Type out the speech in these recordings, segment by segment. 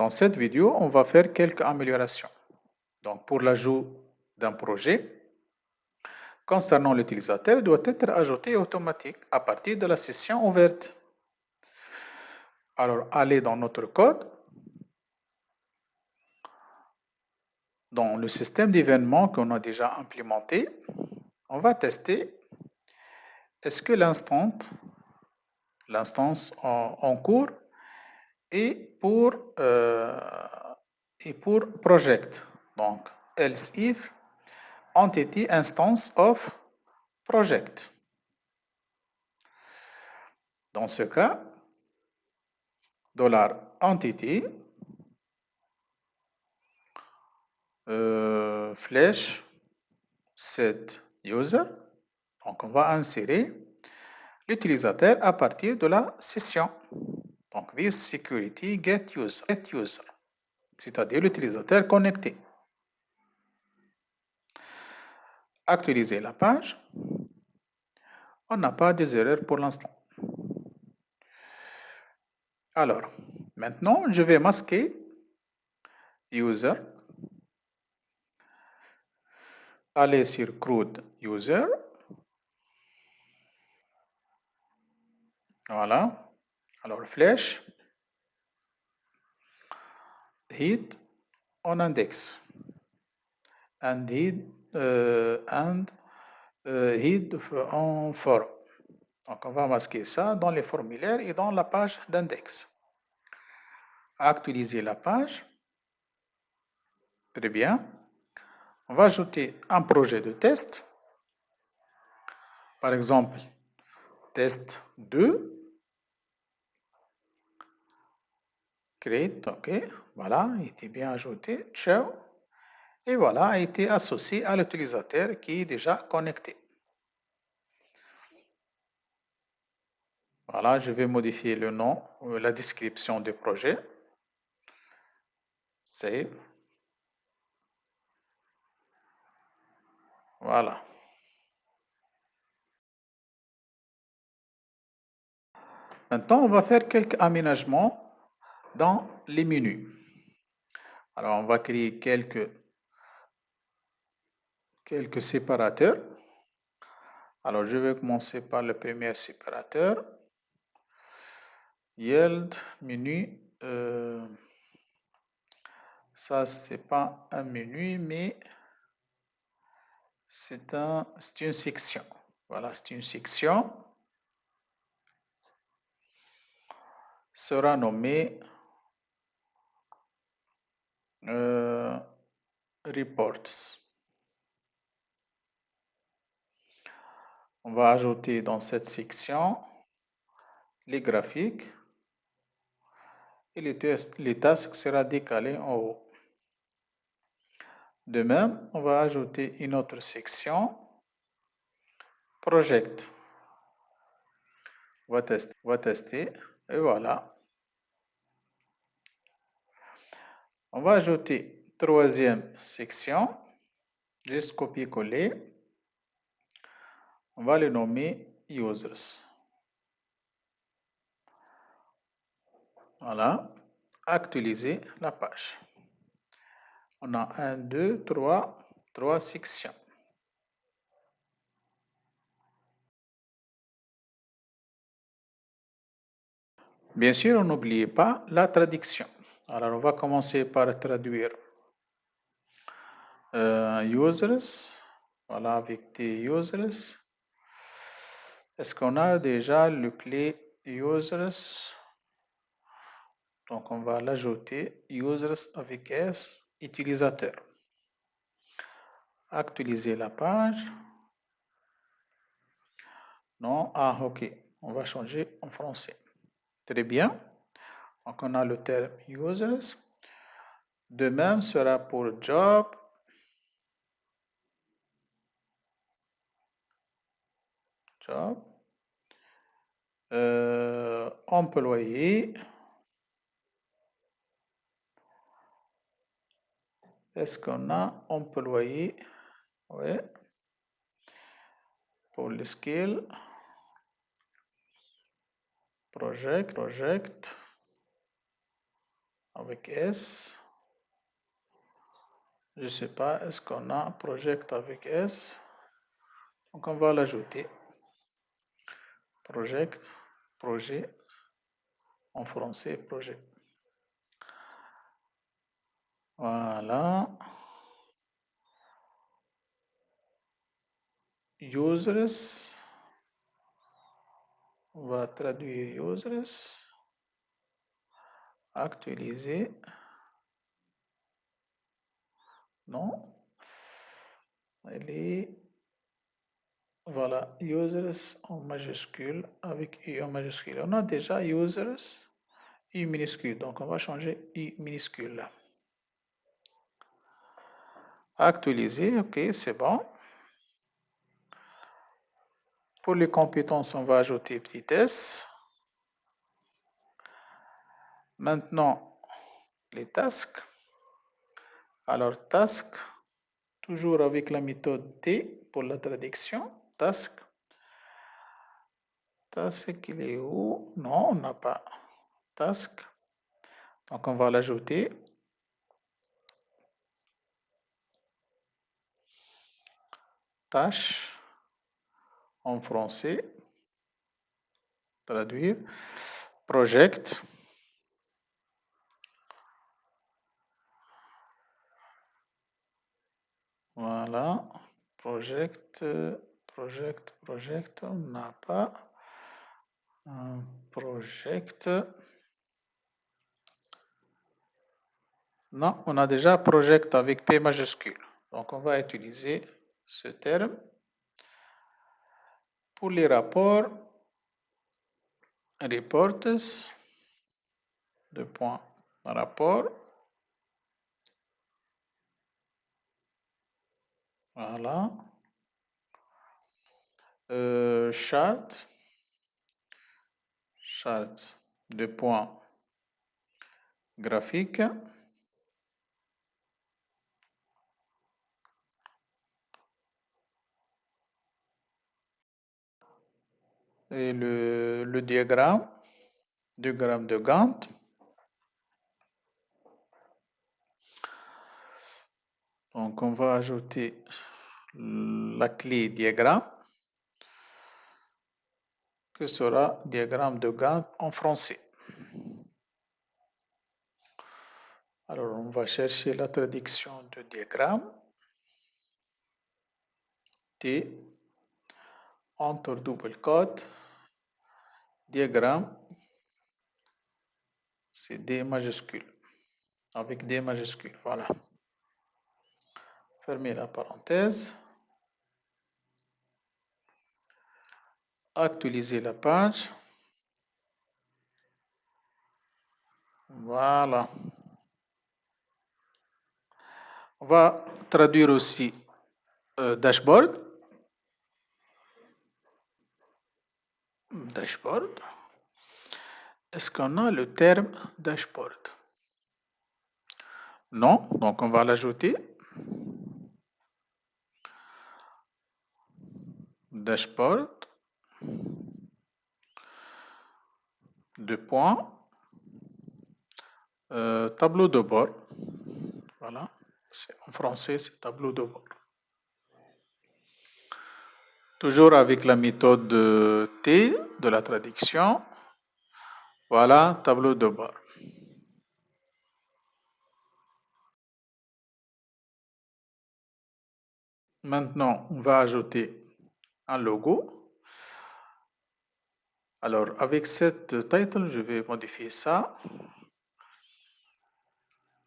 Dans cette vidéo, on va faire quelques améliorations. Donc, pour l'ajout d'un projet, concernant l'utilisateur, il doit être ajouté automatique à partir de la session ouverte. Alors, allez dans notre code, dans le système d'événements qu'on a déjà implémenté, on va tester est-ce que l'instance en cours est pour project. Donc, else if entity instance of project. Dans ce cas, $entity flèche set user. Donc, on va insérer l'utilisateur à partir de la session. Donc, this security get user, c'est-à-dire l'utilisateur connecté. Actualiser la page. On n'a pas des erreurs pour l'instant. Alors, maintenant, je vais masquer user. Aller sur CRUD user. Voilà. Alors, flèche. Hid on index. And hid en forum. Donc, on va masquer ça dans les formulaires et dans la page d'index. Actualiser la page. Très bien. On va ajouter un projet de test. Par exemple, test 2. Create, ok. Voilà, il était bien ajouté. Ciao. Et voilà, a été associé à l'utilisateur qui est déjà connecté. Voilà, je vais modifier le nom, la description du projet. Save. Voilà. Maintenant, on va faire quelques aménagements dans les menus. Alors, on va créer quelques séparateurs. Alors, je vais commencer par le premier séparateur. Yield, menu. Ça, c'est pas un menu, mais c'est une section. Voilà, c'est une section. Sera nommée Reports. On va ajouter dans cette section les graphiques et les tasks seront décalés en haut. De même, on va ajouter une autre section Project. On va tester et voilà. On va ajouter troisième section, juste copier-coller. On va le nommer Users. Voilà, actualiser la page. On a 1, 2, 3 sections. Bien sûr, n'oubliez pas la traduction. Alors, on va commencer par traduire users. Voilà, avec des users. Est-ce qu'on a déjà le clé users? Donc, on va l'ajouter users avec S, utilisateur. Actualiser la page. Non, ah, ok. On va changer en français. Très bien. Donc, on a le terme users. De même sera pour job. Job. Employé. Est-ce qu'on a employé? Oui. Pour le skill. Project. avec S. Je ne sais pas, est-ce qu'on a project avec S? Donc on va l'ajouter. Project, projet, en français, projet. Voilà. Users. On va traduire users. Actualiser. Non. Elle est. Voilà, users en majuscule avec U en majuscule. On a déjà users U minuscule, donc on va changer U minuscule. Actualiser, ok, c'est bon. Pour les compétences, on va ajouter petit s. Maintenant, les tasks. Alors, task, toujours avec la méthode T pour la traduction. Task. Task, il est où? Non, on n'a pas. Task. Donc, on va l'ajouter. Tâche en français. Traduire. Project. Voilà. Project, on n'a pas. Project. Non, on a déjà project avec P majuscule. Donc, on va utiliser ce terme. Pour les rapports, reports, deux points, rapport. Voilà. Chart, deux points, graphique. Et le diagramme de Gantt. Donc, on va ajouter la clé diagramme, que sera diagramme de Gantt en français. Alors, on va chercher la traduction de diagramme. T, entre double quote, diagramme, c'est D majuscule, avec D majuscule, voilà. Fermez la parenthèse. Actualiser la page. Voilà. On va traduire aussi dashboard. Dashboard. Est-ce qu'on a le terme dashboard? Non, donc on va l'ajouter. Dashboard. Deux points. Tableau de bord. Voilà. En français, c'est tableau de bord. Toujours avec la méthode T de la traduction. Voilà, tableau de bord. Maintenant, on va ajouter un logo. Alors, avec cette title, je vais modifier ça.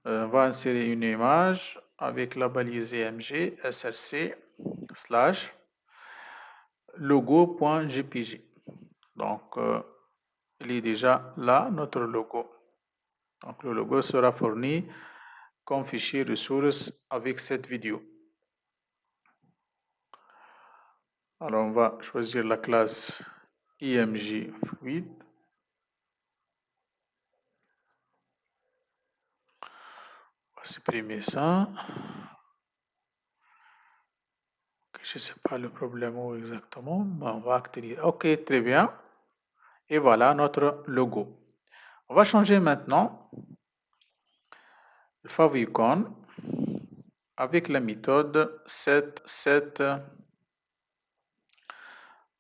On va insérer une image avec la balise EMG src / logo.jpg. Donc, il est déjà là, notre logo. Donc, le logo sera fourni comme fichier ressources avec cette vidéo. Alors, on va choisir la classe IMG Fluid. On va supprimer ça. Je ne sais pas le problème où exactement. On va actualiser. OK, très bien. Et voilà notre logo. On va changer maintenant le favicon avec la méthode set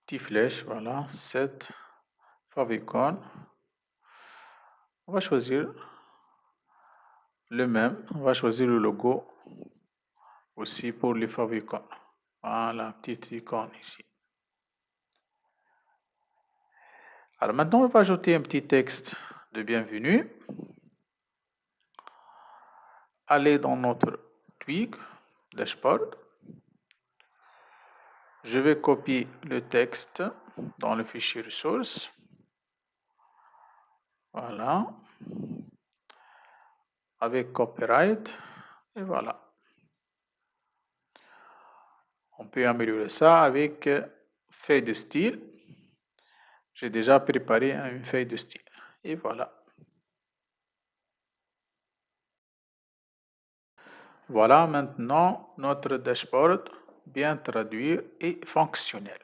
petite flèche, voilà, set favicon. On va choisir le même, on va choisir le logo aussi pour les favicon. Voilà, petite icône ici. Alors maintenant, on va ajouter un petit texte de bienvenue. Allez dans notre Twig dashboard. Je vais copier le texte dans le fichier ressources. Voilà. Avec copyright. Et voilà. On peut améliorer ça avec feuille de style. J'ai déjà préparé une feuille de style. Et voilà. Voilà maintenant notre dashboard bien traduit et fonctionnel.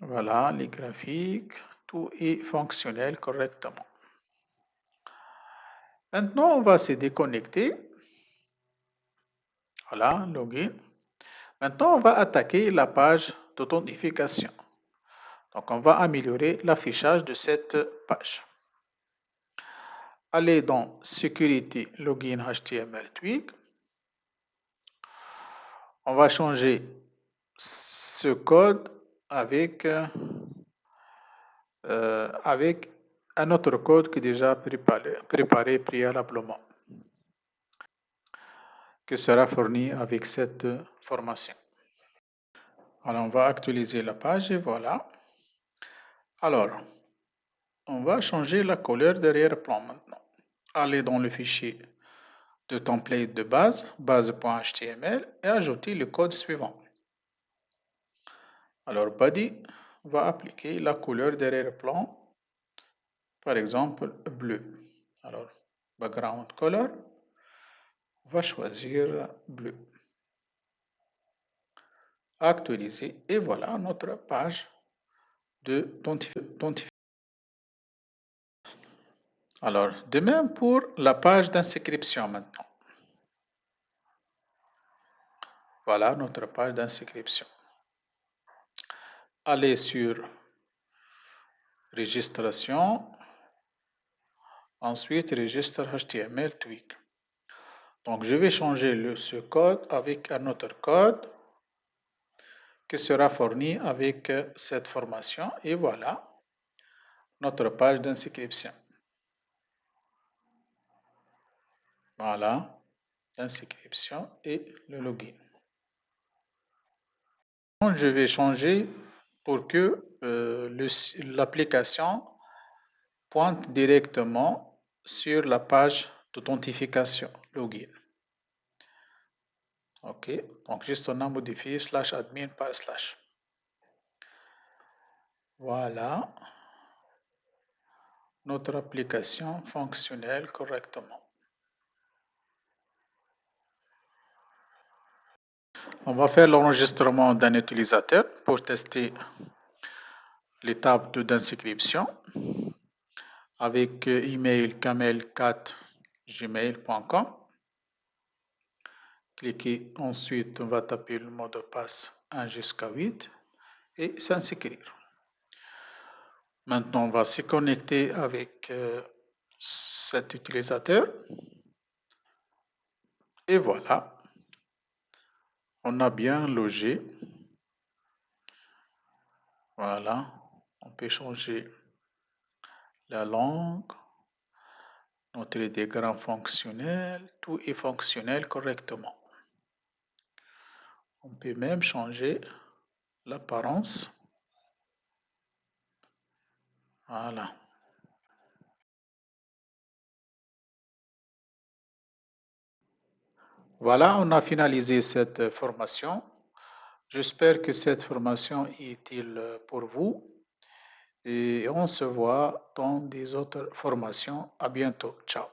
Voilà les graphiques, tout est fonctionnel correctement. Maintenant, on va se déconnecter. Voilà, login. Maintenant, on va attaquer la page d'authentification. Donc, on va améliorer l'affichage de cette page. Allez dans Security Login HTML Twig. On va changer ce code avec un autre code qui est déjà préparé préalablement, qui sera fourni avec cette formation. Alors, on va actualiser la page et voilà. Alors, on va changer la couleur d'arrière-plan maintenant. Allez dans le fichier de template de base, base.html, et ajouter le code suivant. Alors, body va appliquer la couleur d'arrière-plan, par exemple bleu. Alors, background color, on va choisir bleu. Actualiser, et voilà notre page d'authentification. Alors, de même pour la page d'inscription maintenant. Voilà notre page d'inscription. Allez sur Registration, ensuite Registre HTML Twig. Donc, je vais changer ce code avec un autre code qui sera fourni avec cette formation. Et voilà notre page d'inscription. Voilà l'inscription et le login. Je vais changer pour que l'application pointe directement sur la page d'authentification, login. OK, donc juste on a modifié /admin par /. Voilà notre application fonctionnelle correctement. On va faire l'enregistrement d'un utilisateur pour tester l'étape d'inscription avec email camel4gmail.com. Cliquez ensuite, on va taper le mot de passe 1 jusqu'à 8 et s'inscrire. Maintenant, on va se connecter avec cet utilisateur. Et voilà, on a bien logé. Voilà, on peut changer la langue, notre diagramme fonctionnel, tout est fonctionnel correctement. On peut même changer l'apparence. Voilà. Voilà, on a finalisé cette formation. J'espère que cette formation est utile pour vous et on se voit dans des autres formations. À bientôt. Ciao.